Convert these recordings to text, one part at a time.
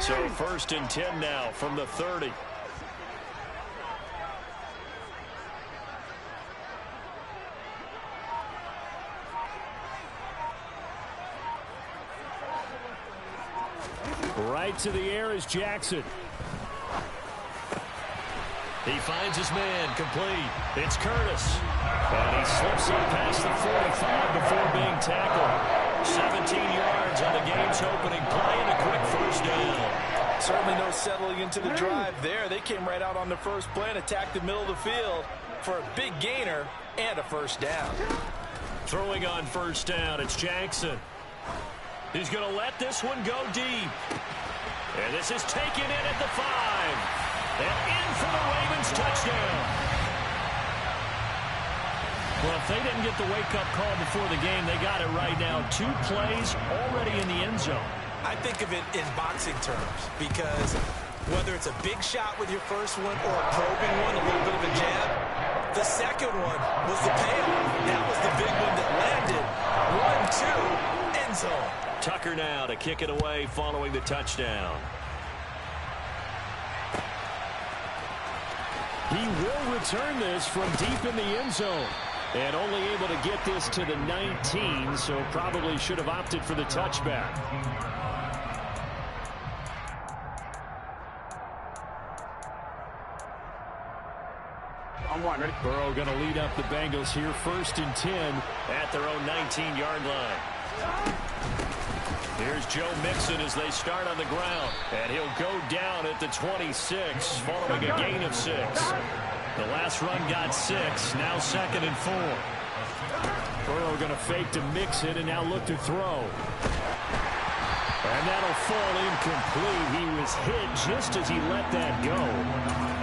So 1st and 10 now from the 30. Right to the air is Jackson. He finds his man, complete. It's Curtis. And he slips up past the 45 before being tackled. 17 yards on the game's opening play and a quick first down. Certainly no settling into the drive there. They came right out on the first play and attacked the middle of the field for a big gainer and a first down. Throwing on first down, it's Jackson. He's going to let this one go deep. And this is taken in at the 5. And in for the Ravens touchdown. Well, if they didn't get the wake-up call before the game, they got it right now. 2 plays already in the end zone. I think of it in boxing terms because whether it's a big shot with your first one or a probing one, a little bit of a jab, the second one was the payoff. That was the big one that landed. 1-2, end zone. Tucker now to kick it away following the touchdown. He will return this from deep in the end zone. And only able to get this to the 19, so probably should have opted for the touchback. Ready? Burrow going to lead up the Bengals here 1st and 10 at their own 19-yard line. Here's Joe Mixon as they start on the ground. And he'll go down at the 26 following a gain of 6. The last run got 6. Now 2nd and 4. Burrow going to fake to Mixon and now look to throw. And that'll fall incomplete. He was hit just as he let that go.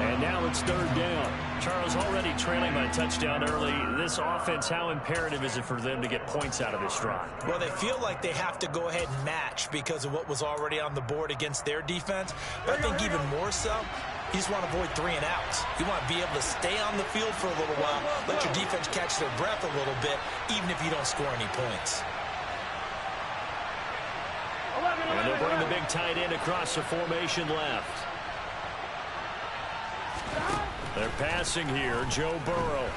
And now it's 3rd down. Charles, already trailing by a touchdown early. This offense, how imperative is it for them to get points out of this drive? Well, they feel like they have to go ahead and match because of what was already on the board against their defense. But I think even more so, you just want to avoid 3 and outs. You want to be able to stay on the field for a little while, let your defense catch their breath a little bit, even if you don't score any points. And they'll bring the big tight end across the formation left. They're passing here, Joe Burrow.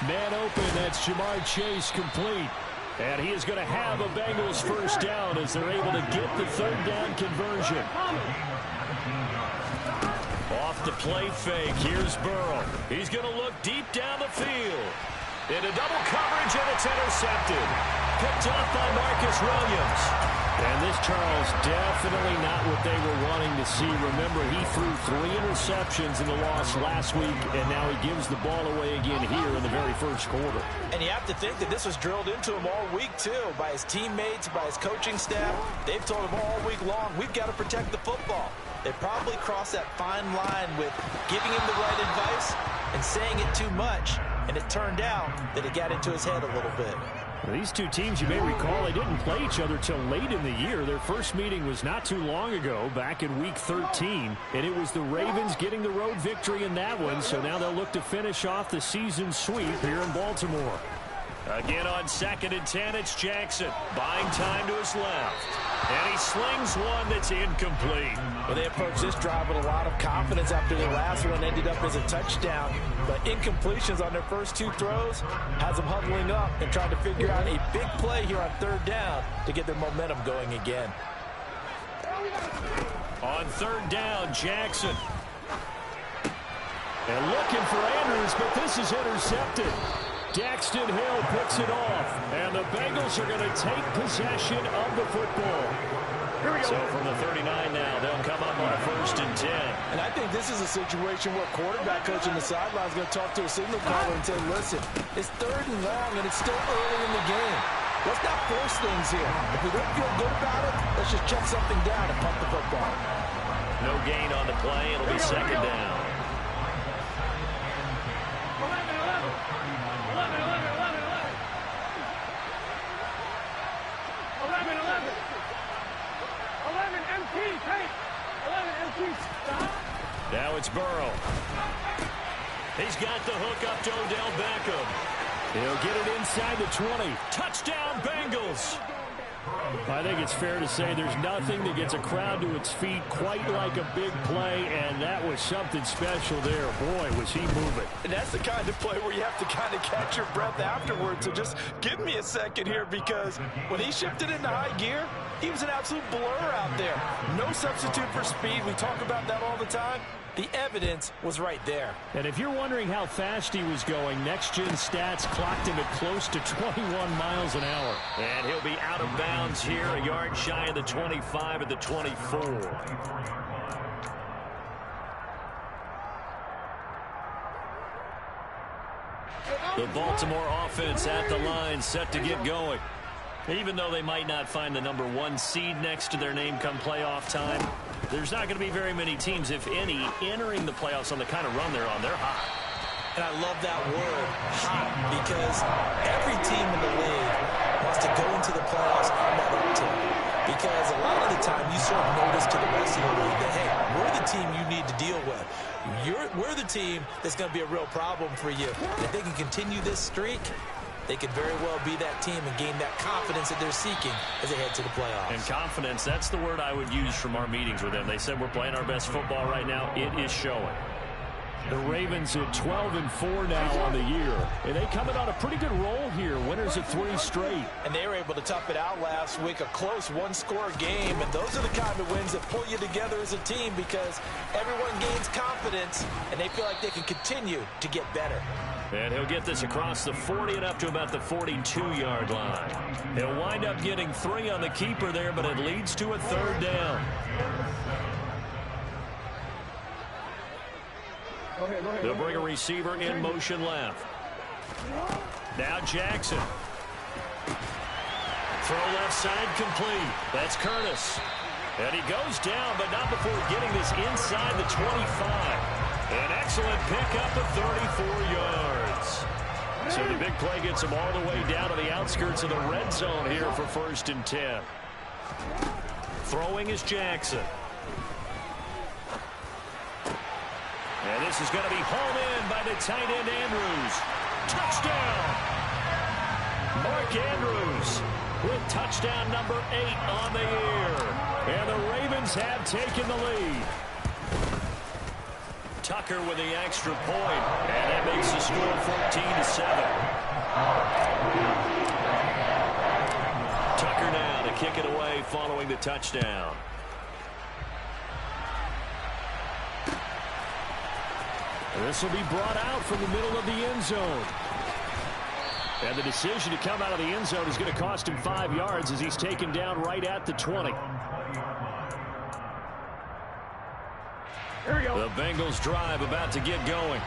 Man open, that's Jamar Chase complete. And he is going to have a Bengals first down as they're able to get the 3rd down conversion. Off the play fake, here's Burrow. He's going to look deep down the field. Into double coverage, and it's intercepted. Picked off by Marcus Williams. And this, Charles, definitely not what they were wanting to see. Remember, he threw 3 interceptions in the loss last week, and now he gives the ball away again here in the very first quarter. And you have to think that this was drilled into him all week, too, by his teammates, by his coaching staff. They've told him all week long, we've got to protect the football. They probably crossed that fine line with giving him the right advice and saying it too much. And it turned out that it got into his head a little bit. These two teams, you may recall, they didn't play each other till late in the year. Their first meeting was not too long ago, back in Week 13. And it was the Ravens getting the road victory in that one. So now they'll look to finish off the season sweep here in Baltimore. Again on 2nd and 10, it's Jackson. Buying time to his left. And he slings one that's incomplete. Well, they approached this drive with a lot of confidence after the last one ended up as a touchdown. But incompletions on their first 2 throws has them huddling up and trying to figure out a big play here on 3rd down to get their momentum going again. On 3rd down, Jackson. And looking for Andrews, but this is intercepted. Daxton Hill picks it off, and the Bengals are going to take possession of the football. So from the 39 now, they'll come up on a 1st and 10. And I think this is a situation where quarterback coach on the sideline is going to talk to a signal caller and say, listen, it's 3rd and long, and it's still early in the game. Let's not force things here. If we don't feel good about it, let's just check something down and punt the football. No gain on the play. It'll be 2nd down. Now it's Burrow. He's got the hook up to Odell Beckham. He'll get it inside the 20. Touchdown, Bengals. I think it's fair to say there's nothing that gets a crowd to its feet quite like a big play, and that was something special there. Boy, was he moving. And that's the kind of play where you have to kind of catch your breath afterwards. So just give me a second here, because when he shifted into high gear, he was an absolute blur out there. No substitute for speed. We talk about that all the time. The evidence was right there. And if you're wondering how fast he was going, Next Gen Stats clocked him at close to 21 miles an hour. And he'll be out of bounds here, a yard shy of the 25 at the 24. The Baltimore offense at the line, set to get going. Even though they might not find the #1 seed next to their name come playoff time, there's not going to be very many teams, if any, entering the playoffs on the kind of run they're on. They're hot. And I love that word, hot, because every team in the league wants to go into the playoffs on that uptick. Because a lot of the time you serve notice to the rest of the league that, hey, we're the team you need to deal with. We're the team that's going to be a real problem for you. And if they can continue this streak, they could very well be that team and gain that confidence that they're seeking as they head to the playoffs. And confidence, that's the word I would use from our meetings with them. They said we're playing our best football right now. It is showing. The Ravens at 12-4 now on the year. And they come in on a pretty good roll here. Winners of 3 straight. And they were able to tough it out last week. A close one-score game. And those are the kind of wins that pull you together as a team, because everyone gains confidence and they feel like they can continue to get better. And he'll get this across the 40 and up to about the 42-yard line. He'll wind up getting 3 on the keeper there, but it leads to a 3rd down. They'll bring a receiver in motion left. Now Jackson. Throw left side complete. That's Curtis. And he goes down, but not before getting this inside the 25. An excellent pickup of 34 yards. So the big play gets him all the way down to the outskirts of the red zone here for 1st and 10. Throwing is Jackson. And this is going to be hauled in by the tight end Andrews. Touchdown! Mark Andrews with touchdown number 8 on the year. And the Ravens have taken the lead. Tucker with the extra point, and that makes the score 14-7. Tucker now to kick it away following the touchdown. This will be brought out from the middle of the end zone. And the decision to come out of the end zone is going to cost him 5 yards as he's taken down right at the 20. The Bengals drive about to get going.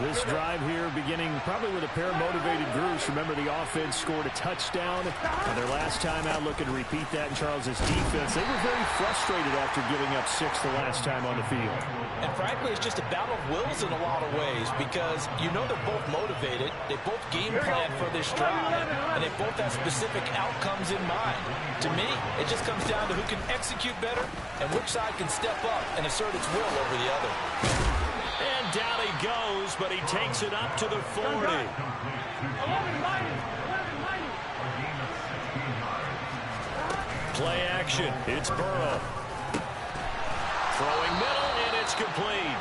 This drive here beginning probably with a pair of motivated groups. Remember, the offense scored a touchdown. And their last time out, looking to repeat that in Charles's defense. They were very frustrated after giving up 6 the last time on the field. And frankly, it's just a battle of wills in a lot of ways, because you know they're both motivated. They both game plan for this drive, and they both have specific outcomes in mind. To me, it just comes down to who can execute better and which side can step up and assert its will over the other. And down he goes, but he takes it up to the 40. Play action. It's Burrow. Throwing middle, and it's complete.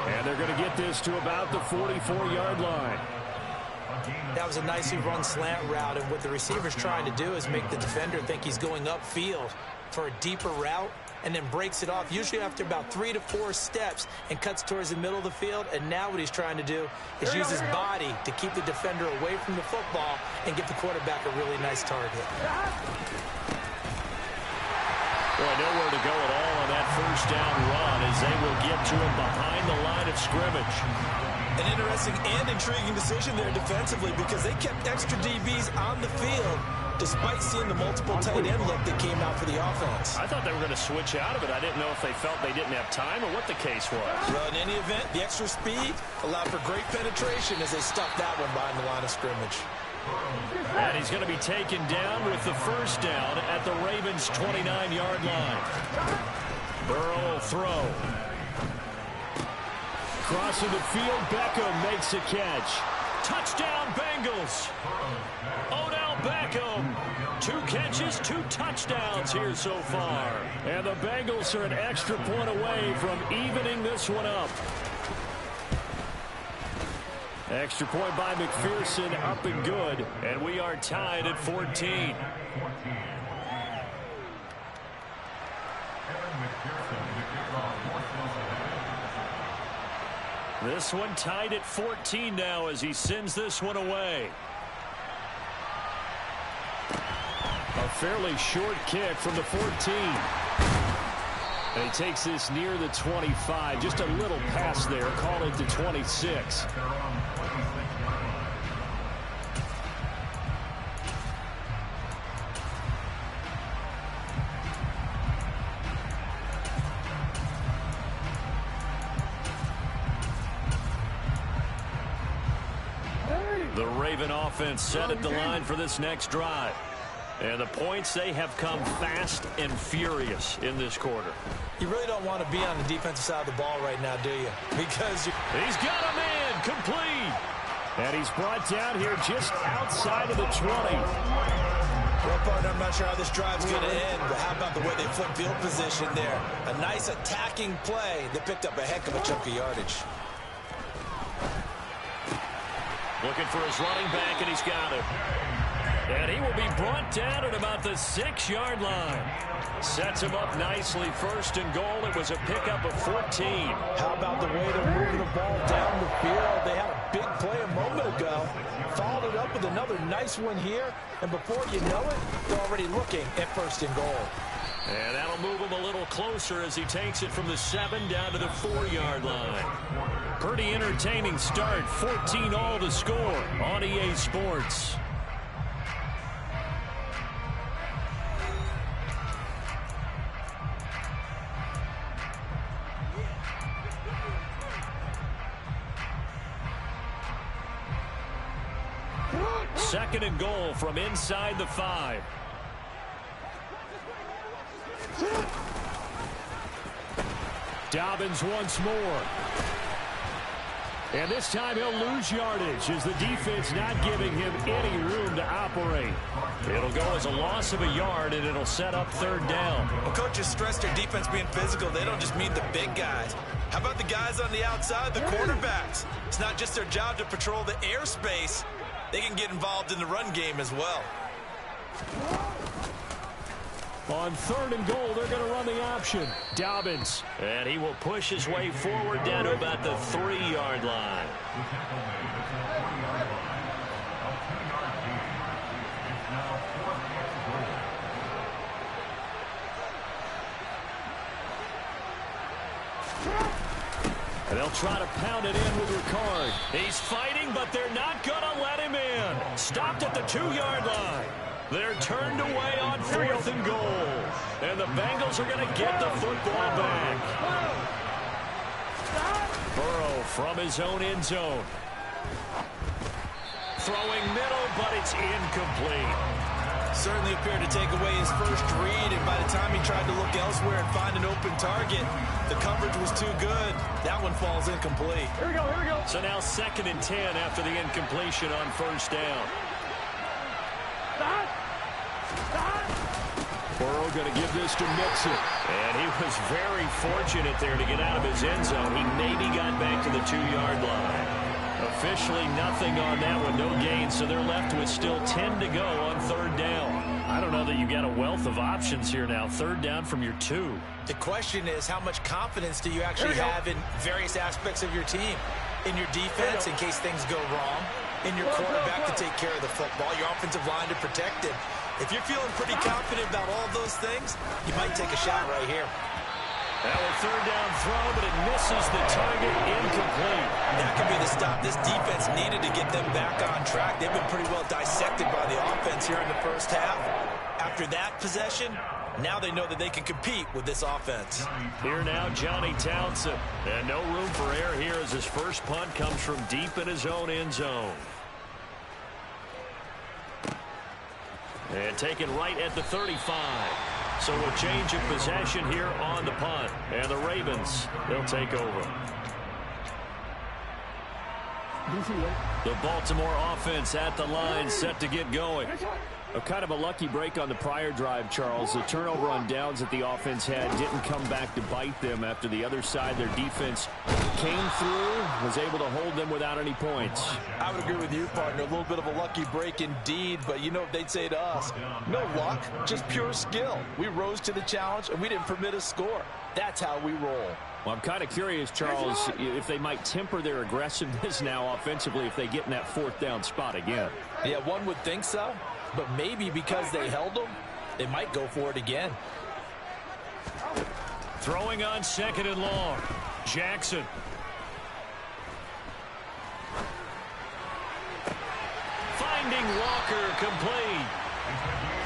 And they're going to get this to about the 44-yard line. That was a nicely run slant route, and what the receiver's trying to do is make the defender think he's going upfield for a deeper route, and then breaks it off, usually after about 3 to 4 steps, and cuts towards the middle of the field. And now what he's trying to do is use his body to keep the defender away from the football and give the quarterback a really nice target. Boy, nowhere to go at all on that first down run as they will get to him behind the line of scrimmage. An interesting and intriguing decision there defensively, because they kept extra DBs on the field despite seeing the multiple tight end look that came out for the offense. I thought they were going to switch out of it. I didn't know if they felt they didn't have time or what the case was. Well, in any event, the extra speed allowed for great penetration as they stuffed that one behind the line of scrimmage. And he's going to be taken down with the first down at the Ravens' 29-yard line. Burrow will throw. Crossing the field, Beckham makes a catch. Touchdown, Bengals. Odell Beckham. 2 catches, 2 touchdowns here so far. And the Bengals are an extra point away from evening this one up. Extra point by McPherson, up and good. And we are tied at 14. This one tied at 14 now as he sends this one away. A fairly short kick from the 14. And he takes this near the 25. Just a little pass there. Call it to 26. The Raven offense set at the line for this next drive. And the points, they have come fast and furious in this quarter. You really don't want to be on the defensive side of the ball right now, do you? Because he's got a man complete. And he's brought down here just outside of the 20. Well, partner, I'm not sure how this drive's going to end, but how about the way they flip field position there? A nice attacking play that picked up a heck of a chunk of yardage. Looking for his running back, and he's got it. And he will be brought down at about the 6-yard line. Sets him up nicely. First and goal. It was a pickup of 14. How about the way they're moving the ball down the field? They had a big play a moment ago. Followed it up with another nice one here. And before you know it, they're already looking at first and goal. And that'll move him a little closer as he takes it from the 7 down to the 4-yard line. Pretty entertaining start. 14-all the score on EA Sports. Second and goal from inside the 5. Dobbins once more. And this time he'll lose yardage as the defense not giving him any room to operate. It'll go as a loss of a yard, and it'll set up third down. Well, coaches stress their defense being physical. They don't just mean the big guys. How about the guys on the outside, the quarterbacks? It's not just their job to patrol the airspace. They can get involved in the run game as well. On third and goal, they're going to run the option. Dobbins. And he will push his way forward down to about the 3-yard line. And they'll try to pound it in with Ricard. He's fighting, but they're not going to let him in. Stopped at the 2-yard line. They're turned away on 4th and goal. And the Bengals are going to get the football back. Burrow from his own end zone. Throwing middle, but it's incomplete. Certainly appeared to take away his first read, and by the time he tried to look elsewhere and find an open target, the coverage was too good. That one falls incomplete. Here we go. So now 2nd and 10 after the incompletion on first down. Burrow going to give this to Mixon. And he was very fortunate there to get out of his end zone. He maybe got back to the 2-yard line. Officially nothing on that one, no gain, so they're left with still 10 to go on third down. I don't know that you got a wealth of options here now. Third down from your 2. The question is, how much confidence do you actually have in various aspects of your team? In your defense, in case things go wrong. In your quarterback to take care of the football. Your offensive line to protect it. If you're feeling pretty confident about all of those things, you might take a shot right here. That was third down throw, but it misses the target, incomplete. That could be the stop this defense needed to get them back on track. They've been pretty well dissected by the offense here in the first half. After that possession, now they know that they can compete with this offense. Here now, Johnny Townsend. And no room for error here as his first punt comes from deep in his own end zone. And taken right at the 35. So a change of possession here on the punt. And the Ravens, they'll take over. The Baltimore offense at the line, set to get going. Kind of a lucky break on the prior drive, Charles. The turnover on downs that the offense had didn't come back to bite them after the other side. Their defense came through, was able to hold them without any points. I would agree with you, partner. A little bit of a lucky break indeed, but you know what they'd say to us? No luck, just pure skill. We rose to the challenge, and we didn't permit a score. That's how we roll. Well, I'm kind of curious, Charles, if they might temper their aggressiveness now offensively if they get in that fourth down spot again. Yeah, one would think so. But maybe because they held them, they might go for it again. Throwing on second and long. Jackson. Finding Walker complete.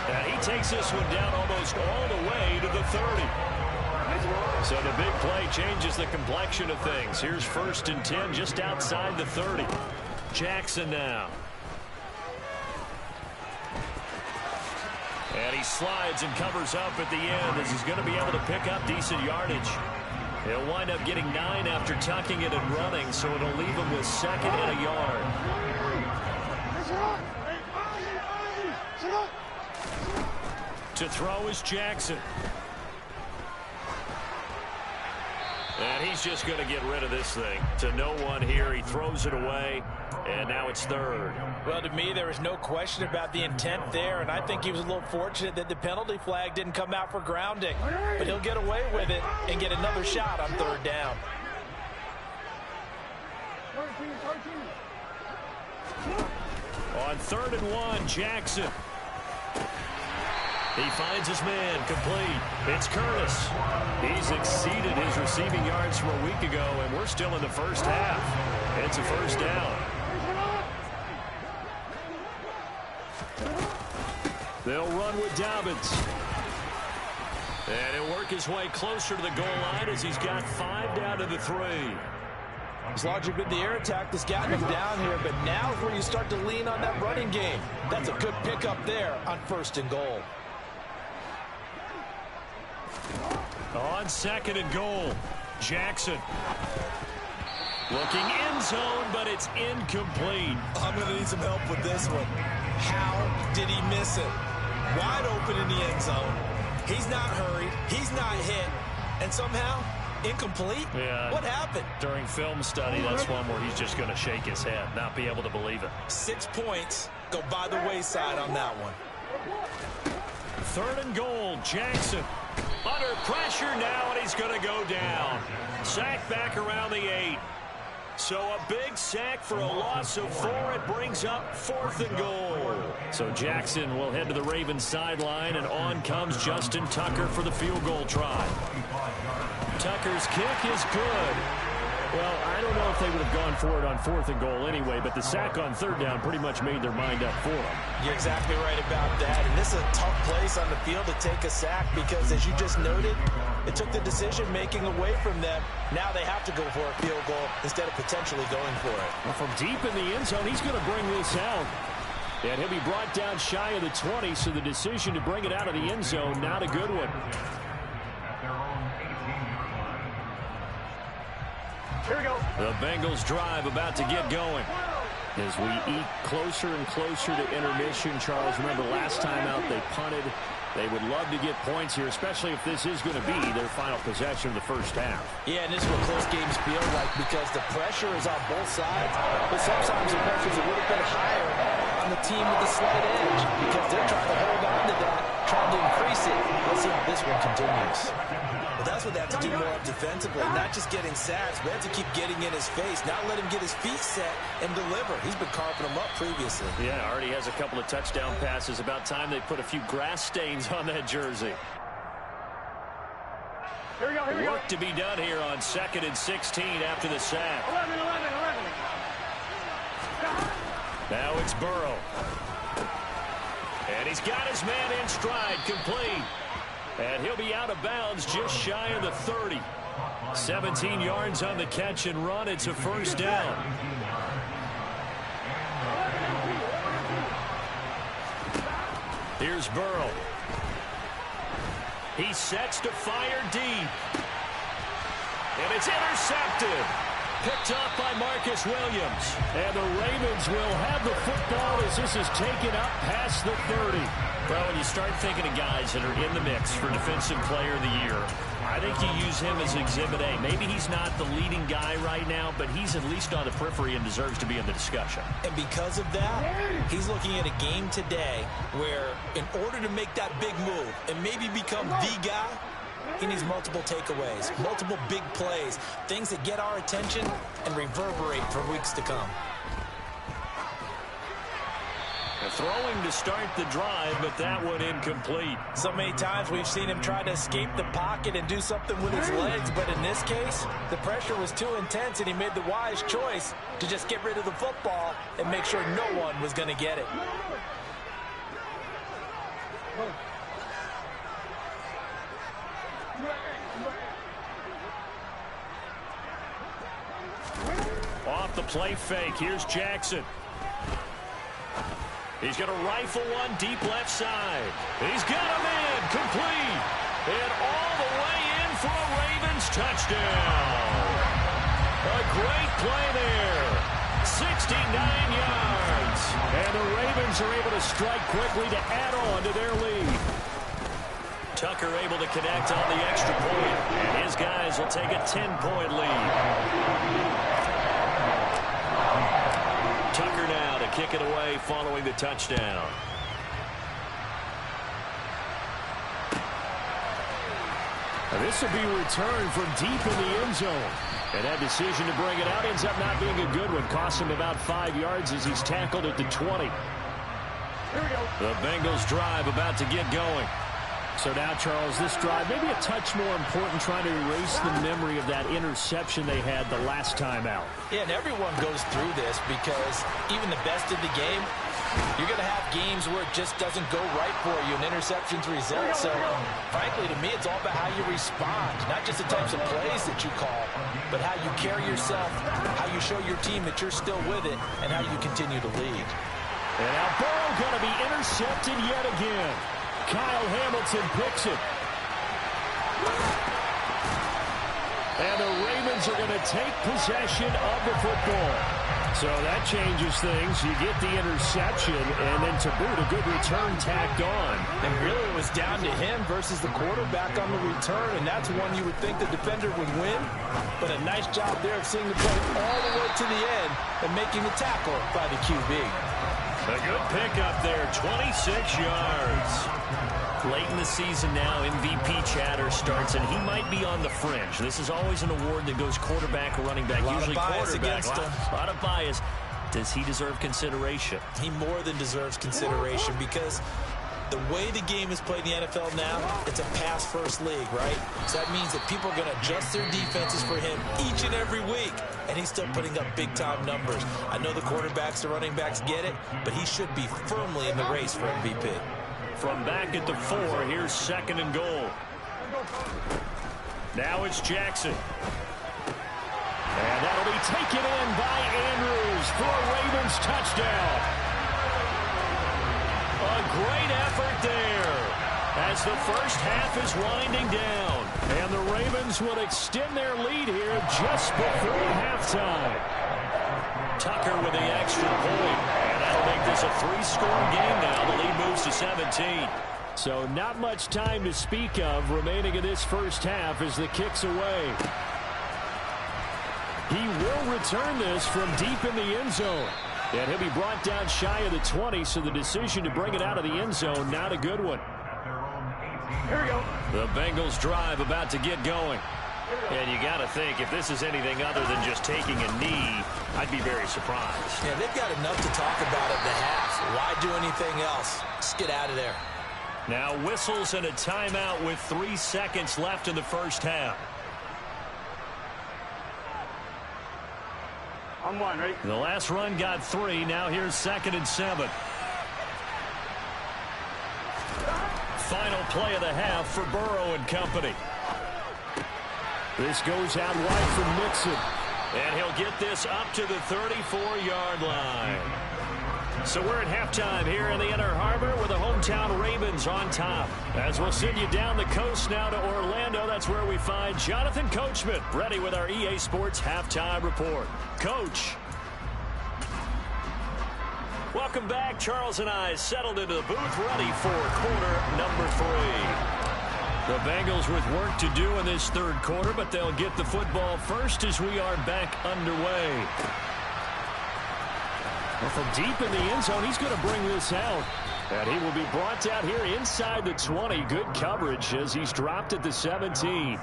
And he takes this one down almost all the way to the 30. So the big play changes the complexion of things. Here's 1st and 10 just outside the 30. Jackson now. And he slides and covers up at the end as he's going to be able to pick up decent yardage. He'll wind up getting 9 after tucking it and running, so it'll leave him with 2nd and a yard. To throw is Jackson. And he's just going to get rid of this thing. To no one here. He throws it away. And now it's 3rd. Well, to me, there was no question about the intent there, and I think he was a little fortunate that the penalty flag didn't come out for grounding. But he'll get away with it and get another shot on 3rd down. On 3rd and 1, Jackson. He finds his man complete. It's Curtis. He's exceeded his receiving yards from a week ago, and we're still in the first half. It's a 1st down. They'll run with Dobbins. And he'll work his way closer to the goal line as he's got 5 down to the 3. It's largely been the air attack that's gotten him down here, but now is where you start to lean on that running game. That's a good pickup there on 1st and goal. On 2nd and goal, Jackson. Looking end zone, but it's incomplete. I'm going to need some help with this one. How did he miss it? Wide open in the end zone. He's not hurried. He's not hit. And somehow, incomplete? Yeah. What happened? During film study, that's one where he's just going to shake his head, not be able to believe it. 6 points go by the wayside on that one. 3rd and goal, Jackson. Under pressure now, and he's going to go down. Sack back around the 8. So a big sack for a loss of 4. It brings up 4th and goal. So Jackson will head to the Ravens sideline, and on comes Justin Tucker for the field goal try. Tucker's kick is good. Well, I don't know if they would have gone for it on 4th and goal anyway, but the sack on 3rd down pretty much made their mind up for them. You're exactly right about that. And this is a tough place on the field to take a sack because, as you just noted, it took the decision-making away from them. Now they have to go for a field goal instead of potentially going for it. Well, from deep in the end zone, he's going to bring this out. And he'll be brought down shy of the 20, so the decision to bring it out of the end zone, not a good one. Here we go. The Bengals drive about to get going. As we eat closer and closer to intermission, Charles, remember last time out they punted. They would love to get points here, especially if this is going to be their final possession of the first half. Yeah, and this is what close games feel like because the pressure is on both sides, but sometimes the pressure is a little bit higher on the team with the slight edge because they're trying to hold on to that, trying to increase it. Let's see how this one continues. But that's what they have to do more up defensively, not just getting sacks, but have to keep getting in his face, not let him get his feet set and deliver. He's been carving them up previously. Yeah, already has a couple of touchdown passes. About time they put a few grass stains on that jersey. Here we go, here we go. Work to be done here on 2nd and 16 after the sack. 11. Now it's Burrow. And he's got his man in stride, complete. And he'll be out of bounds just shy of the 30. 17 yards on the catch and run. It's a 1st down. Here's Burrow. He sets to fire deep. And it's intercepted. picked up by Marcus Williams. And the Ravens will have the football as this is taken up past the 30. Well, when you start thinking of guys that are in the mix for Defensive Player of the Year, I think you use him as Exhibit A. Maybe he's not the leading guy right now, but he's at least on the periphery and deserves to be in the discussion. And because of that, he's looking at a game today where in order to make that big move and maybe become the guy, he needs multiple takeaways, multiple big plays, things that get our attention and reverberate for weeks to come. Throwing to start the drive, but that one incomplete. So many times we've seen him try to escape the pocket and do something with his legs, but in this case, the pressure was too intense and he made the wise choice to just get rid of the football and make sure no one was going to get it. Off the play fake, here's Jackson. He's going to rifle one deep left side. He's got him in, complete. And all the way in for a Ravens touchdown. A great play there. 69 yards. And the Ravens are able to strike quickly to add on to their lead. Tucker able to connect on the extra point. And his guys will take a 10-point lead. Tucker now to kick it away following the touchdown. Now this will be returned from deep in the end zone. And that decision to bring it out ends up not being a good one. Costs him about 5 yards as he's tackled at the 20. Here we go. The Bengals drive about to get going. So now, Charles, this drive maybe a touch more important, trying to erase the memory of that interception they had the last time out. Yeah, and everyone goes through this because even the best in the game, you're going to have games where it just doesn't go right for you and interceptions result. So, frankly, to me, it's all about how you respond, not just the types of plays that you call, but how you carry yourself, how you show your team that you're still with it, and how you continue to lead. And now Burrow going to be intercepted yet again. Kyle Hamilton picks it. And the Ravens are going to take possession of the football. So that changes things. You get the interception, and then to boot, a good return tacked on. And really it was down to him versus the quarterback on the return, and that's one you would think the defender would win. But a nice job there of seeing the play all the way to the end and making the tackle by the QB. A good pickup there, 26 yards. Late in the season now, MVP chatter starts, and he might be on the fringe. This is always an award that goes quarterback or running back, usually quarterback. A lot of bias. Does he deserve consideration? He more than deserves consideration because the way the game is played in the NFL now, it's a pass-first league, right? So that means that people are going to adjust their defenses for him each and every week, and he's still putting up big-time numbers. I know the quarterbacks, the running backs get it, but he should be firmly in the race for MVP. From back at the 4, here's 2nd and goal. Now it's Jackson. And that'll be taken in by Andrews for a Ravens touchdown. A great effort there as the first half is winding down. And the Ravens will extend their lead here just before halftime. Tucker with the extra point. And that'll make this a 3-score game now. The lead moves to 17. So not much time to speak of remaining in this first half as the kick's away. He will return this from deep in the end zone. And he'll be brought down shy of the 20, so the decision to bring it out of the end zone, not a good one. Here we go. The Bengals drive about to get going. And you got to think, if this is anything other than just taking a knee, I'd be very surprised. Yeah, they've got enough to talk about at the half. Why do anything else? Just get out of there. Now whistles and a timeout with 3 seconds left in the first half. On 1, right? The last run got 3. Now here's 2nd and 7. Final play of the half for Burrow and company. This goes out wide from Mixon. And he'll get this up to the 34-yard line. So we're at halftime here in the Inner Harbor with the hometown Ravens on top. As we'll send you down the coast now to Orlando, that's where we find Jonathan Coachman ready with our EA Sports halftime report. Coach. Welcome back. Charles and I settled into the booth ready for quarter number 3. The Bengals with work to do in this third quarter, but they'll get the football first as we are back underway. Well, from deep in the end zone, he's going to bring this out. And he will be brought out here inside the 20. Good coverage as he's dropped at the 17.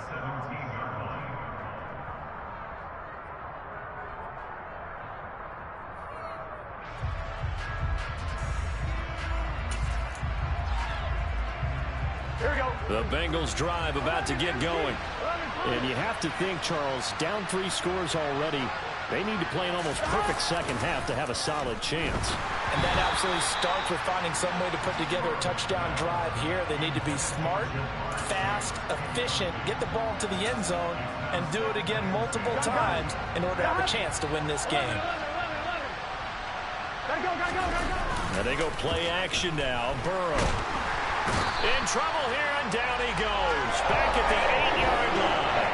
The Bengals drive about to get going. And you have to think, Charles, down 3 scores already. They need to play an almost perfect second half to have a solid chance. And that absolutely starts with finding some way to put together a touchdown drive here. They need to be smart, fast, efficient, get the ball to the end zone, and do it again multiple times in order to have a chance to win this game. And they go play action now. Burrow in trouble here, and down he goes. Back at the 8-yard line.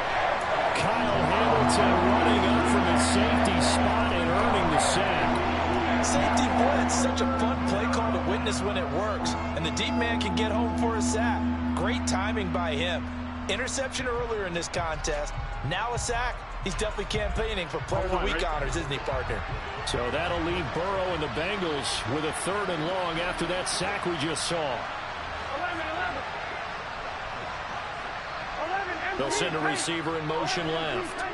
Kyle Hamilton running up from his safety spot and earning the sack. Safety, boy, it's such a fun play call to witness when it works. And the deep man can get home for a sack. Great timing by him. Interception earlier in this contest. Now a sack. He's definitely campaigning for Player of the Week honors, isn't he, partner? So that'll leave Burrow and the Bengals with a 3rd and long after that sack we just saw. They'll send a receiver in motion left.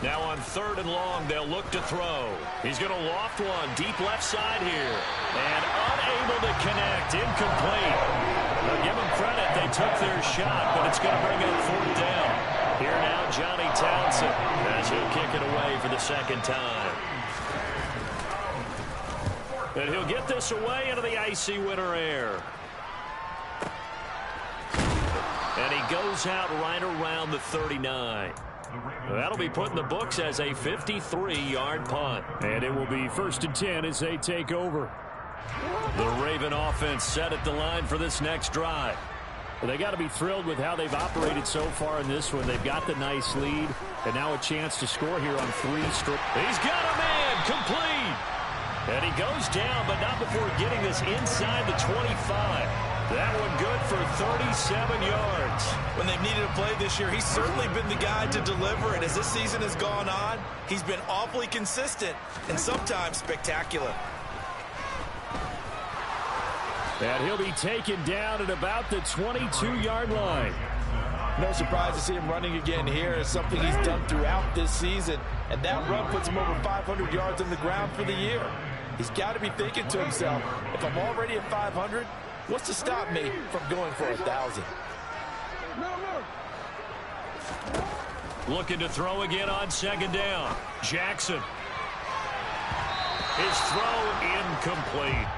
Now on 3rd and long, they'll look to throw. He's going to loft one deep left side here. And unable to connect. Incomplete. Well, give them credit. They took their shot, but it's going to bring up 4th down. Here now, Johnny Townsend, as he'll kick it away for the 2nd time. And he'll get this away into the icy winter air. And he goes out right around the 39. That'll be put in the books as a 53-yard punt. And it will be 1st and 10 as they take over. The Raven offense set at the line for this next drive. Well, they got to be thrilled with how they've operated so far in this one. They've got the nice lead, and now a chance to score here on 3 straight. He's got a man, complete. And he goes down, but not before getting this inside the 25. That one good for 37 yards. When they've needed a play this year, he's certainly been the guy to deliver. And as this season has gone on, he's been awfully consistent and sometimes spectacular. And he'll be taken down at about the 22-yard line. No surprise to see him running again here. It's something he's done throughout this season. And that run puts him over 500 yards on the ground for the year. He's got to be thinking to himself, if I'm already at 500, what's to stop me from going for 1,000? Looking to throw again on 2nd down. Jackson. His throw incomplete.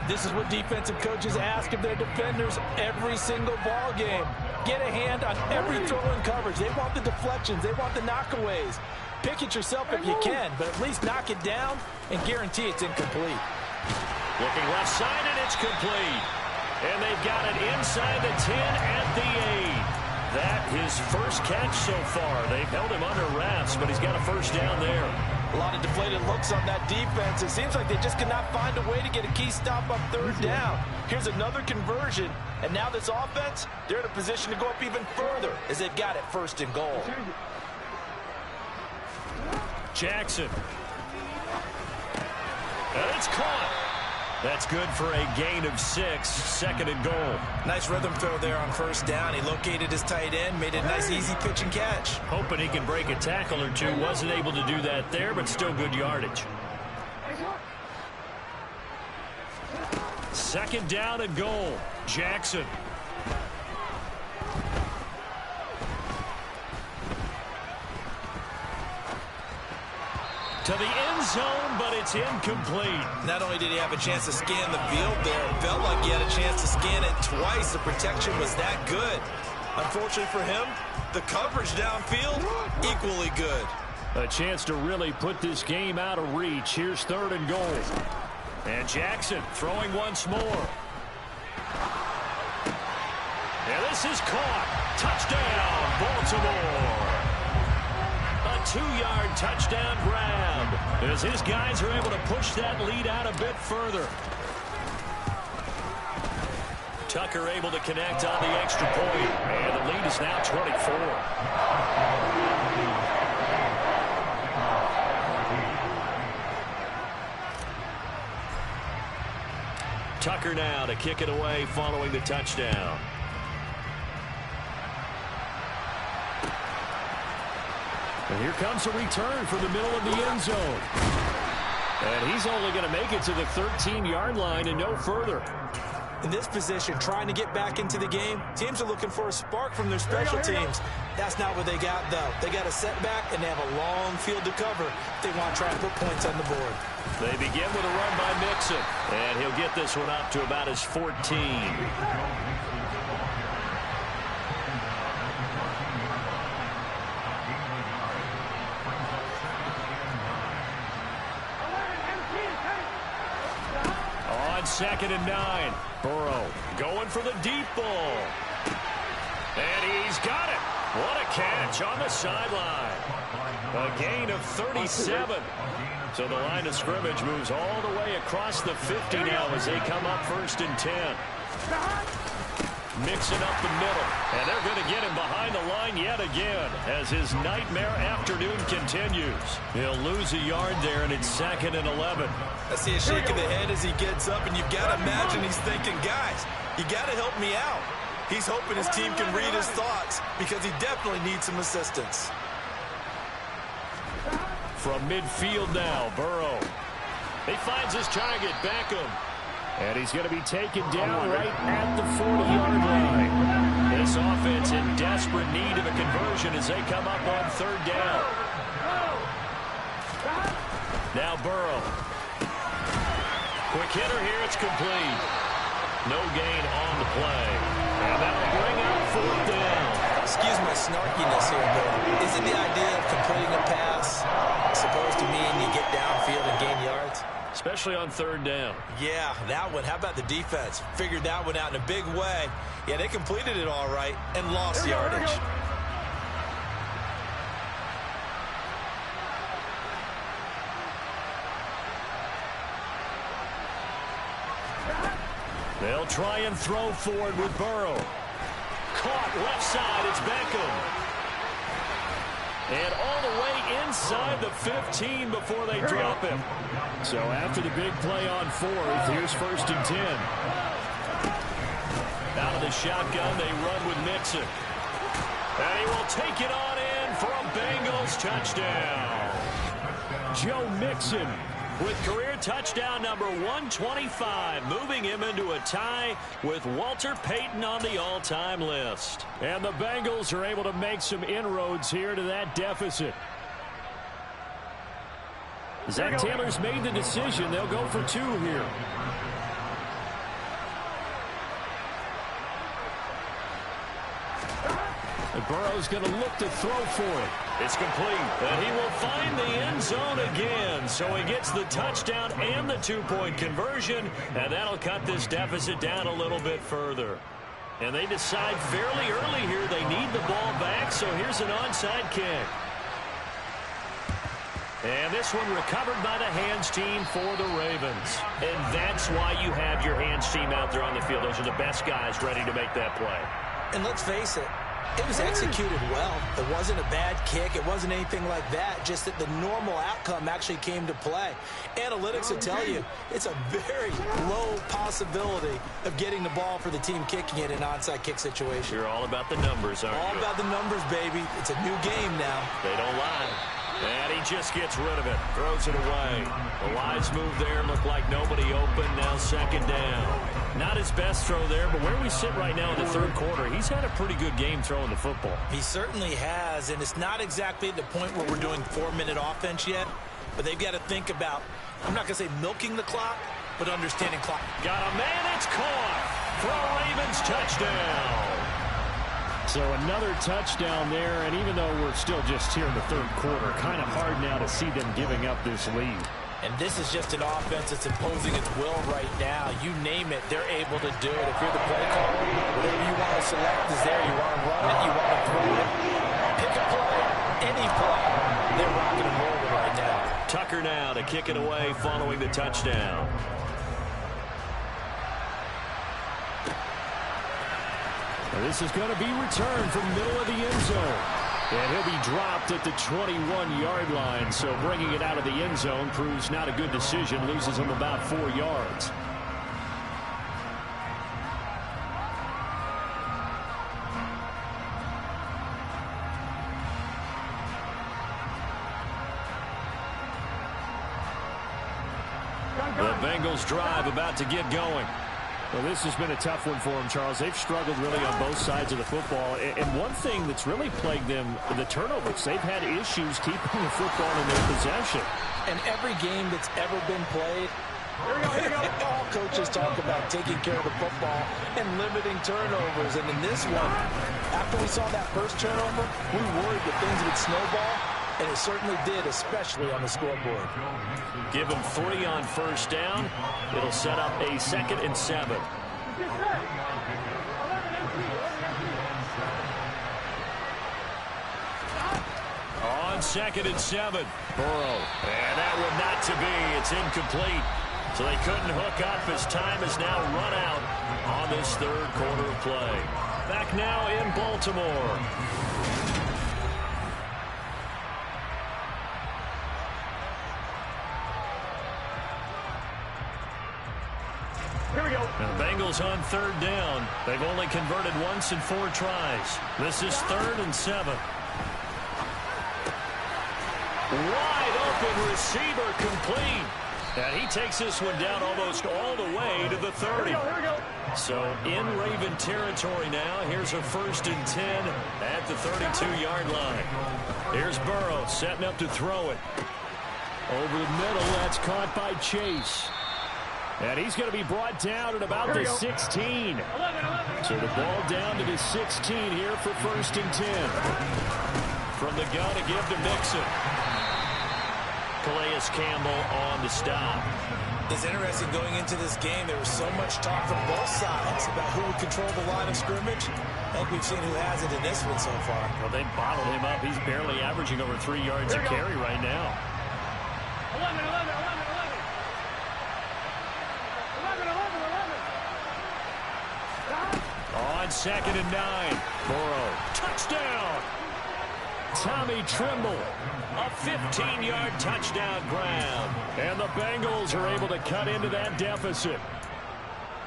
This is what defensive coaches ask of their defenders every single ball game. Get a hand on every throw in coverage. They want the deflections. They want the knockaways. Pick it yourself if you can, but at least knock it down and guarantee it's incomplete. Looking left side, and it's complete. And they've got it inside the 10 at the 8. That his first catch so far. They've held him under wraps, but he's got a 1st down there. A lot of deflated looks on that defense. It seems like they just cannot find a way to get a key stop on 3rd down. Here's another conversion, and now this offense, they're in a position to go up even further as they've got it 1st and goal. Jackson. And it's caught. That's good for a gain of 6, 2nd and goal. Nice rhythm throw there on 1st down. He located his tight end, made a nice easy pitch and catch. Hoping he can break a tackle or two. Wasn't able to do that there, but still good yardage. 2nd down and goal. Jackson. To the end zone, but it's incomplete. Not only did he have a chance to scan the field there, it felt like he had a chance to scan it twice. The protection was that good. Unfortunately for him, the coverage downfield, equally good. A chance to really put this game out of reach. Here's 3rd and goal. And Jackson throwing once more. And this is caught. Touchdown, Baltimore. A 2-yard touchdown grab as his guys are able to push that lead out a bit further. Tucker able to connect on the extra point, and the lead is now 24. Tucker now to kick it away following the touchdown. And here comes a return from the middle of the end zone. And he's only going to make it to the 13-yard line and no further. In this position, trying to get back into the game, teams are looking for a spark from their special teams. That's not what they got, though. They got a setback, and they have a long field to cover if they want to try and put points on the board. They begin with a run by Mixon, and he'll get this one up to about his 14. On 2nd and 9, Burrow going for the deep ball. And he's got it. What a catch on the sideline. A gain of 37. So the line of scrimmage moves all the way across the 50 now as they come up 1st and 10. Mixing up the middle, and they're going to get him behind the line yet again as his nightmare afternoon continues. He'll lose a yard there, and it's 2nd and 11. I see a shake of the head as he gets up, and you've got to imagine he's thinking, guys, you got to help me out. He's hoping his team can read his thoughts because he definitely needs some assistance. From midfield now, Burrow. He finds his target, Beckham. And he's going to be taken down right at the 40-yard line. This offense in desperate need of a conversion as they come up on 3rd down. Now Burrow. Quick hitter here, it's complete. No gain on the play. And that'll bring up 4th down. Excuse my snarkiness here, but isn't the idea of completing a pass supposed to mean you get downfield and gain yards? Especially on 3rd down. Yeah, that one. How about the defense? Figured that one out in a big way. Yeah, they completed it all right and lost yardage. They'll try and throw forward with Burrow. Caught left side, it's Beckham. And all the way inside the 15 before they drop him. So after the big play on 4th, here's 1st and 10. Out of the shotgun, they run with Mixon. And he will take it on in for a Bengals touchdown. Joe Mixon with career touchdown number 125, moving him into a tie with Walter Payton on the all-time list. And the Bengals are able to make some inroads here to that deficit. Zach Taylor's made the decision. They'll go for 2 here. And Burrow's going to look to throw for it. It's complete. And he will find the end zone again. So he gets the touchdown and the 2-point conversion. And that'll cut this deficit down a little bit further. And they decide fairly early here they need the ball back. So here's an onside kick. And this one recovered by the hands team for the Ravens. And that's why you have your hands team out there on the field. Those are the best guys ready to make that play. And let's face it, it was executed well. It wasn't a bad kick. It wasn't anything like that. Just that the normal outcome actually came to play. Analytics will tell you it's a very low possibility of getting the ball for the team kicking it in an onside kick situation. You're all about the numbers, aren't you? All about the numbers, baby. It's a new game now. They don't lie. And he just gets rid of it. Throws it away. The wise move there looked like nobody open. Now 2nd down. Not his best throw there, but where we sit right now in the 3rd quarter, he's had a pretty good game throwing the football. He certainly has, and it's not exactly at the point where we're doing 4-minute offense yet, but they've got to think about, I'm not going to say milking the clock, but understanding clock. Got a man, it's caught for a Ravens touchdown. So another touchdown there, and even though we're still just here in the third quarter, kind of hard now to see them giving up this lead. And this is just an offense that's imposing its will right now. You name it, they're able to do it. If you're the play caller, whatever you want to select is there. You want to run it, you want to throw it. Pick a play, any play. They're rocking and rolling right now. Tucker now to kick it away following the touchdown. This is going to be returned from middle of the end zone. And he'll be dropped at the 21-yard line. So bringing it out of the end zone proves not a good decision. Loses him about 4 yards. The Bengals drive about to get going. Well, this has been a tough one for them, Charles. They've struggled really on both sides of the football. And one thing that's really plagued them, the turnovers. They've had issues keeping the football in their possession. And every game that's ever been played, here we go. All coaches talk about taking care of the football and limiting turnovers. And in this one, after we saw that first turnover, we worried that things would snowball. And it certainly did, especially on the scoreboard. Give them 3 on first down. It'll set up a 2nd and 7. On 2nd and 7. Burrow. And that one not to be. It's incomplete. So they couldn't hook up as time is now run out on this third quarter of play. Back now in Baltimore. The Bengals on 3rd down. They've only converted once in 4 tries. This is 3rd and 7. Wide open receiver complete. And he takes this one down almost all the way to the 30. Here we go. So in Raven territory now. Here's a 1st and 10 at the 32-yard line. Here's Burrow setting up to throw it. Over the middle. That's caught by Chase. And he's going to be brought down at about the 16. 11. So the ball down to the 16 here for 1st and 10. From the gun to give to Mixon. Calais Campbell on the stop. It's interesting going into this game. There was so much talk from both sides about who would control the line of scrimmage. I think we've seen who has it in this one so far. Well, they bottled him up. He's barely averaging over 3 yards a carry right now. 11. On 2nd and 9. Burrow. Touchdown. Tommy Tremble. A 15-yard touchdown grab. And the Bengals are able to cut into that deficit.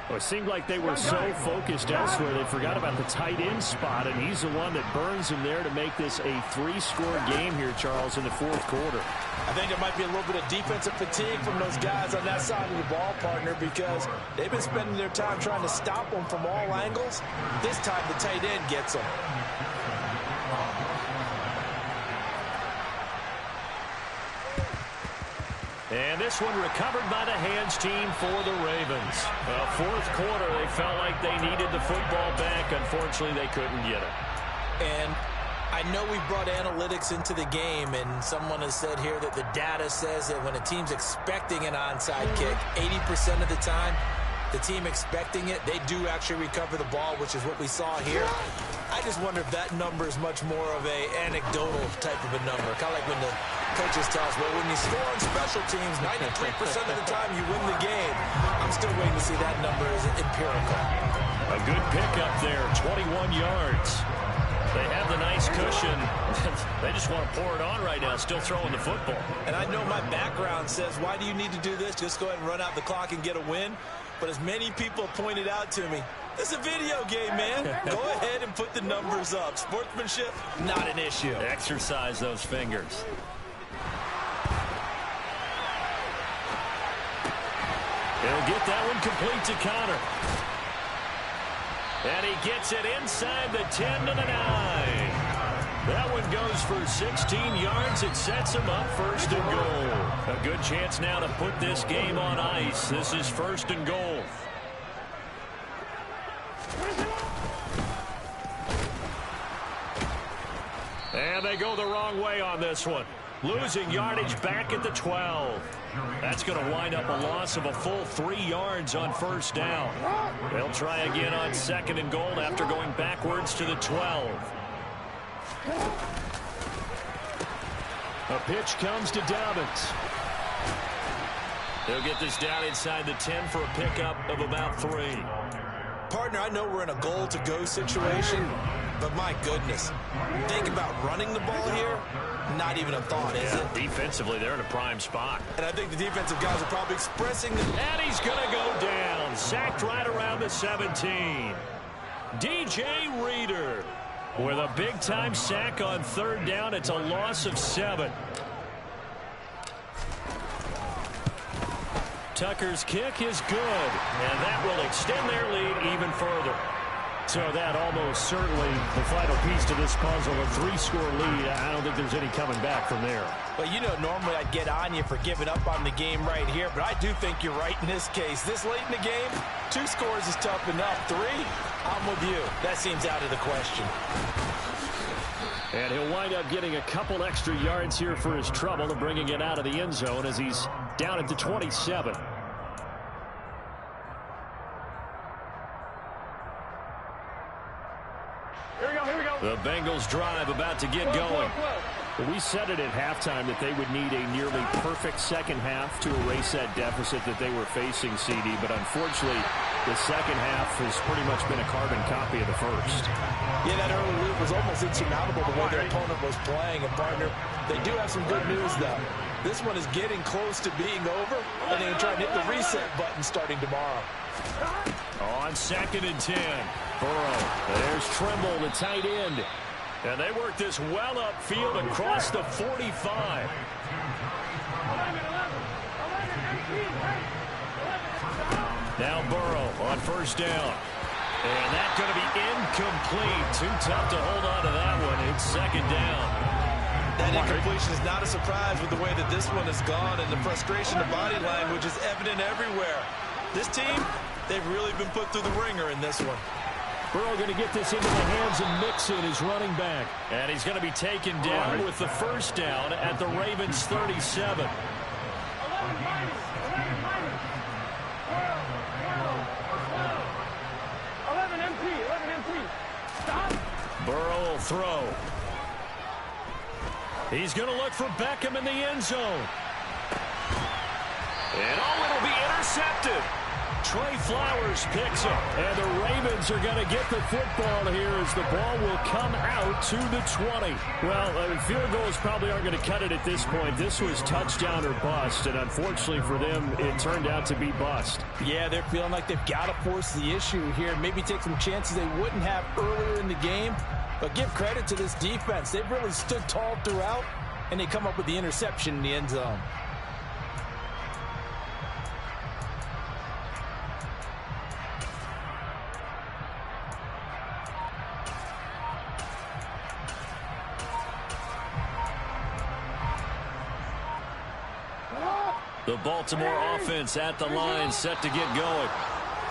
Well, it seemed like they were so focused elsewhere they forgot about the tight end spot, and he's the one that burns them there to make this a 3-score game here, Charles, in the 4th quarter. I think there might be a little bit of defensive fatigue from those guys on that side of the ball, partner, because they've been spending their time trying to stop them from all angles. This time the tight end gets them. And this one recovered by the hands team for the Ravens. 4th quarter, they felt like they needed the football back. Unfortunately, they couldn't get it. And I know we brought analytics into the game, and someone has said here that the data says that when a team's expecting an onside kick, 80% of the time, the team expecting it, they do actually recover the ball, which is what we saw here. I just wonder if that number is much more of a anecdotal type of a number. Kind of like when the coaches tell us, well, when you score on special teams, 93% of the time you win the game. I'm still waiting to see that number is empirical. A good pickup there, 21 yards. They have the nice cushion. They just want to pour it on right now, still throwing the football. And I know my background says, why do you need to do this? Just go ahead and run out the clock and get a win. But as many people pointed out to me, it's a video game, man. Go ahead and put the numbers up. Sportsmanship, not an issue. Exercise those fingers. He'll get that one complete to Connor. And he gets it inside the 10 to the 9. That one goes for 16 yards. It sets him up 1st and goal. A good chance now to put this game on ice. This is 1st and goal. they go the wrong way on this one. Losing yardage back at the 12. That's going to wind up a loss of a full 3 yards on first down. They'll try again on 2nd and goal after going backwards to the 12. A pitch comes to Dobbins. He'll get this down inside the 10 for a pickup of about 3. Partner, I know we're in a goal-to-go situation, but my goodness, think about running the ball here. Not even a thought, is it? Defensively, they're in a prime spot. And I think the defensive guys are probably expressing the... And he's going to go down. Sacked right around the 17. DJ Reader with a big-time sack on 3rd down. It's a loss of 7. Tucker's kick is good, and that will extend their lead even further. So that almost certainly the final piece to this puzzle, a 3-score lead. I don't think there's any coming back from there. Well, you know, normally I'd get on you for giving up on the game right here, but I do think you're right in this case. This late in the game, 2 scores is tough enough. 3, I'm with you. That seems out of the question. And he'll wind up getting a couple extra yards here for his trouble and bringing it out of the end zone as he's down at the 27. The Bengals drive about to get going. Well, we said it at halftime that they would need a nearly perfect second half to erase that deficit that they were facing, CD. But unfortunately, the second half has pretty much been a carbon copy of the first. Yeah, that early lead was almost insurmountable the way their opponent was playing. And, partner, they do have some good news, though. This one is getting close to being over, and they're trying to hit the reset button starting tomorrow. On 2nd and 10. Burrow. There's Trimble, the tight end. And they work this well upfield across the 45. Now Burrow on 1st down. And that's going to be incomplete. Too tough to hold on to that one. It's 2nd down. That incompletion is not a surprise with the way that this one has gone, and the frustration of body language is evident everywhere. This team, they've really been put through the ringer in this one. Burrow going to get this into the hands of Mixon, his running back. And he's going to be taken down with the 1st down at the Ravens' 37. Burrow will throw. He's going to look for Beckham in the end zone. And it'll be intercepted. Trey Flowers picks up, and the Ravens are going to get the football here as the ball will come out to the 20. Well, field goals probably aren't going to cut it at this point. This was touchdown or bust, and unfortunately for them, it turned out to be bust. Yeah, they're feeling like they've got to force the issue here, maybe take some chances they wouldn't have earlier in the game. But give credit to this defense. They've really stood tall throughout, and they come up with the interception in the end zone. The Baltimore offense at the line, set to get going.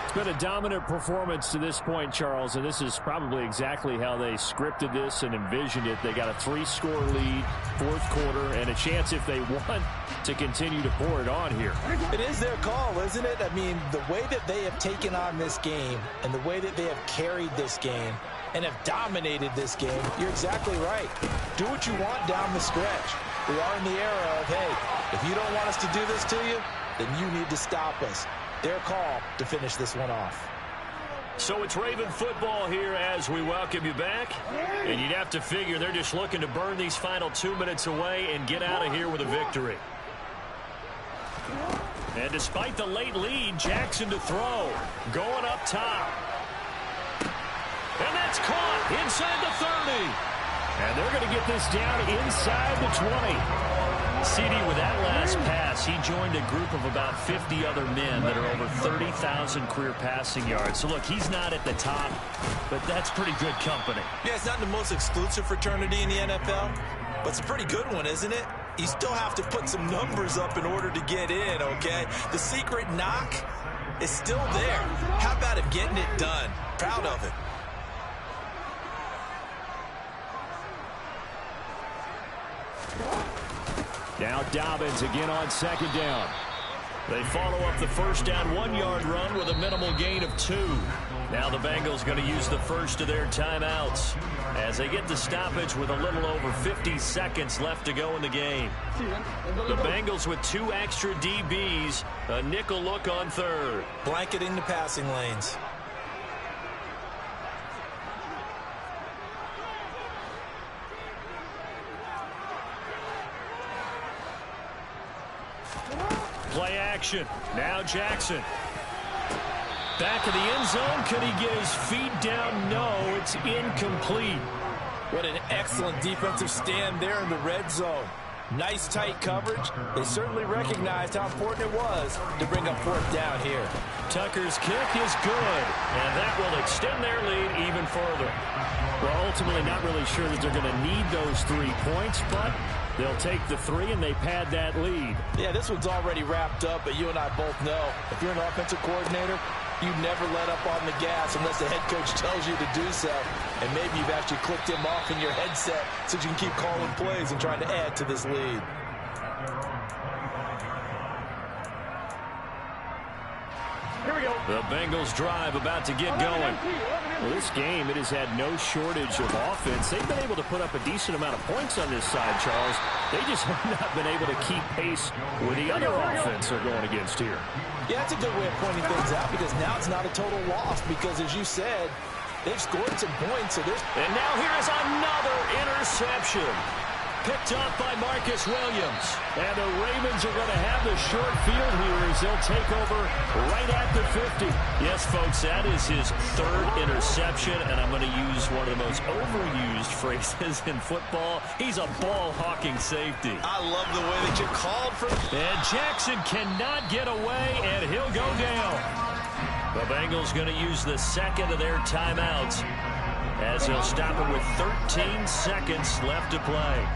It's been a dominant performance to this point, Charles, and this is probably exactly how they scripted this and envisioned it. They got a 3-score lead, 4th quarter, and a chance, if they want, to continue to pour it on here. It is their call, isn't it? I mean, the way that they have taken on this game and the way that they have carried this game and have dominated this game, you're exactly right. Do what you want down the stretch. We are in the era of, hey, if you don't want us to do this to you, then you need to stop us. Their call to finish this one off. So it's Raven football here as we welcome you back. And you'd have to figure they're just looking to burn these final 2 minutes away and get out of here with a victory. And despite the late lead, Jackson to throw. Going up top. And that's caught inside the 30. And they're going to get this down inside the 20. CD, with that last pass, he joined a group of about 50 other men that are over 30,000 career passing yards. So, look, he's not at the top, but that's pretty good company. Yeah, it's not the most exclusive fraternity in the NFL, but it's a pretty good one, isn't it? You still have to put some numbers up in order to get in, okay? The secret knock is still there. How about him getting it done? Proud of it. Now Dobbins again on second down. They follow up the first down 1-yard run with a minimal gain of 2. Now the Bengals going to use the first of their timeouts as they get the stoppage with a little over 50 seconds left to go in the game. The Bengals with 2 extra DBs, a nickel look on third. Blanketing the passing lanes. Play action. Now Jackson. Back of the end zone. Could he get his feet down? No, it's incomplete. What an excellent defensive stand there in the red zone. Nice tight coverage. They certainly recognized how important it was to bring up fourth down here. Tucker's kick is good, and that will extend their lead even further. Well, ultimately not really sure that they're going to need those 3 points, but they'll take the 3 and they pad that lead. Yeah, this one's already wrapped up, but you and I both know if you're an offensive coordinator, you never let up on the gas unless the head coach tells you to do so. And maybe you've actually clicked him off in your headset so you can keep calling plays and trying to add to this lead. Here we go. The Bengals drive about to get going. Well, this game, it has had no shortage of offense. They've been able to put up a decent amount of points on this side, Charles. They just have not been able to keep pace with the other offense they're going against here. Yeah, that's a good way of pointing things out because now it's not a total loss because, as you said, they've scored some points. And now here is another interception. Picked up by Marcus Williams. And the Ravens are going to have the short field here as they'll take over right at the 50. Yes, folks, that is his 3rd interception, and I'm going to use one of the most overused phrases in football. He's a ball-hawking safety. I love the way that you called for. And Jackson cannot get away, and he'll go down. The Bengals going to use the second of their timeouts as they'll stop it with 13 seconds left to play.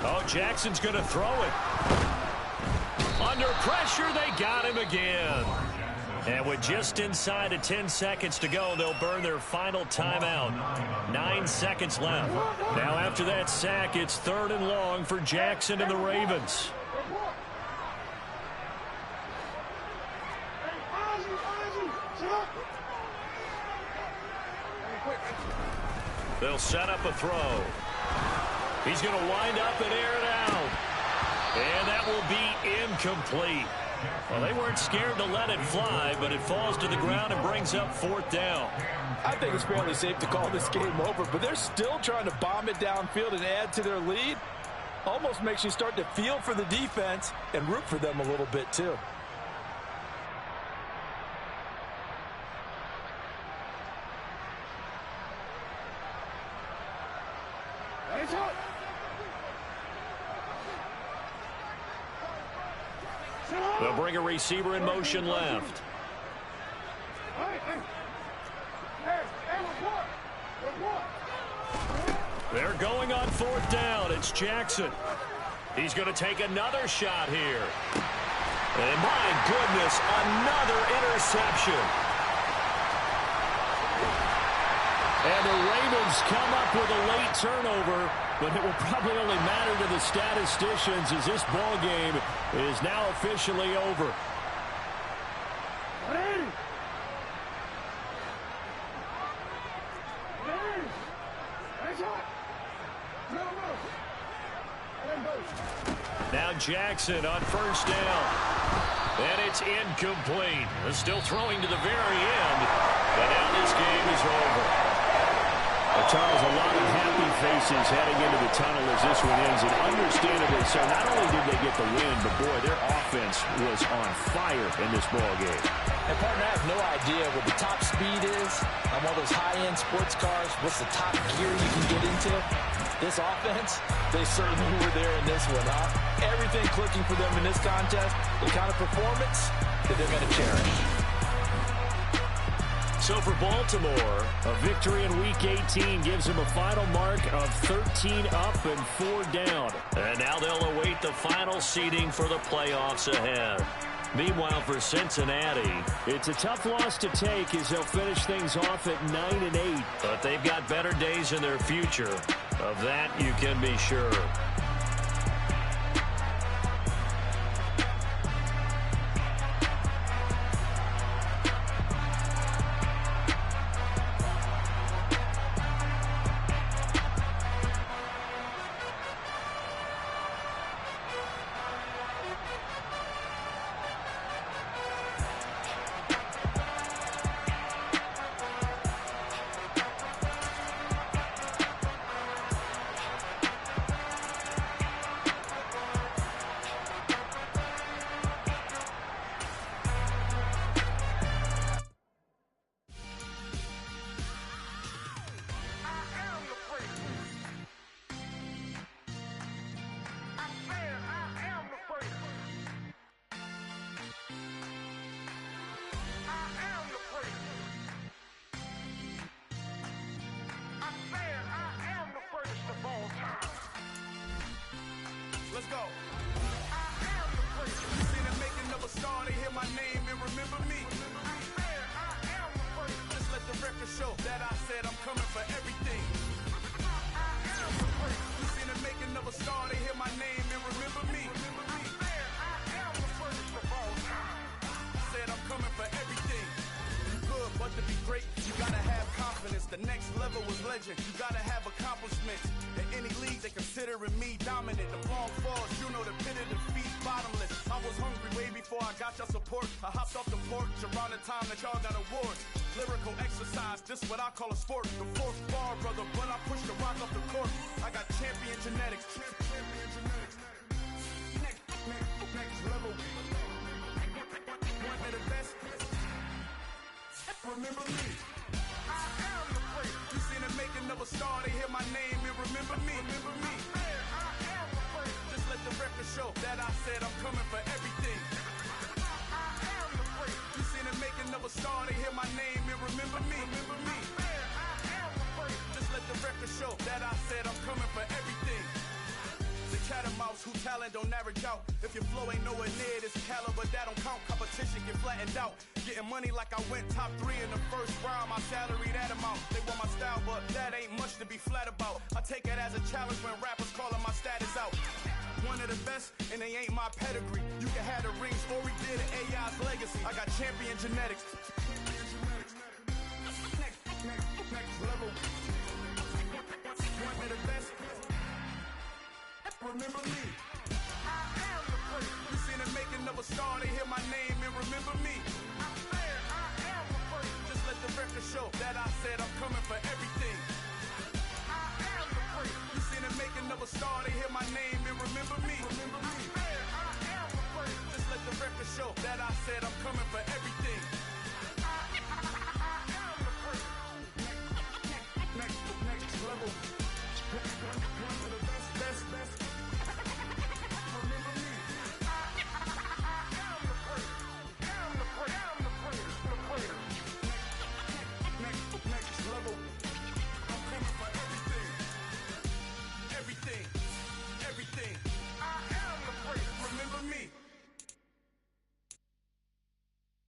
Oh, Jackson's going to throw it. Under pressure, they got him again. And with just inside of 10 seconds to go, they'll burn their final timeout. 9 seconds left. Now after that sack, it's 3rd and long for Jackson and the Ravens. They'll set up a throw. He's going to wind up and air it out. And that will be incomplete. Well, they weren't scared to let it fly, but it falls to the ground and brings up 4th down. I think it's fairly safe to call this game over, but they're still trying to bomb it downfield and add to their lead. Almost makes you start to feel for the defense and root for them a little bit, too. They'll bring a receiver in motion left. They're going on 4th down. It's Jackson. He's going to take another shot here. And my goodness, another interception. And the Ravens come up with a late turnover, but it will probably only matter to the statisticians as this ball game is now officially over. Now Jackson on 1st down. And it's incomplete. They're still throwing to the very end. And now this game is over. Charles, a lot of happy faces heading into the tunnel as this one ends, and understandably so. Not only did they get the win, but boy, their offense was on fire in this ball game. And partner, I have no idea what the top speed is on one of those high-end sports cars. What's the top gear you can get into? This offense, they certainly were there in this one, huh? Everything clicking for them in this contest, the kind of performance that they're going to cherish. So for Baltimore, a victory in Week 18 gives them a final mark of 13 up and 4 down. And now they'll await the final seeding for the playoffs ahead. Meanwhile, for Cincinnati, it's a tough loss to take as they'll finish things off at 9-8. but they've got better days in their future. Of that, you can be sure. Let's go. I am the first. You see the making of a star, they hear my name and remember me. I am the first. Just let the record show that I said I'm coming for everything. I am the first. You see the making of a star, they hear my name and remember me. I am the first of all time. Said I'm coming for everything. Good, but to be great, you gotta have confidence. The next level was legend. You gotta have accomplishments. In any league, they considering me dominant. The long falls, you know the pit of defeat, bottomless. I was hungry way before I got your support. I hopped off the porch around the time that y'all got awards. Lyrical exercise, this what I call a sport. The fourth bar, brother, when I push the rock off the court. I got champion genetics. Champion genetics. Next level. One of the best. Remember me. I am the first. You seen the making of a star, they hear my name and remember me. Remember me. I am the first. Just let the record show that I said I'm coming for everything. I am the first. You seen the making of a star, they hear my name and remember me. Remember me. I am the first. Just let the record show that I said I'm coming for everything. The cat and mouse who talent don't average out. If your flow ain't nowhere near this caliber, that don't count. Competition get flattened out. Getting money like I went top 3 in the first round. My salary that amount. They want my style, but that ain't much to be flat about. I take it as a challenge when rappers calling my status out. One of the best, and they ain't my pedigree. You can have the rings, or we did it, AI's legacy. I got champion genetics. Next level.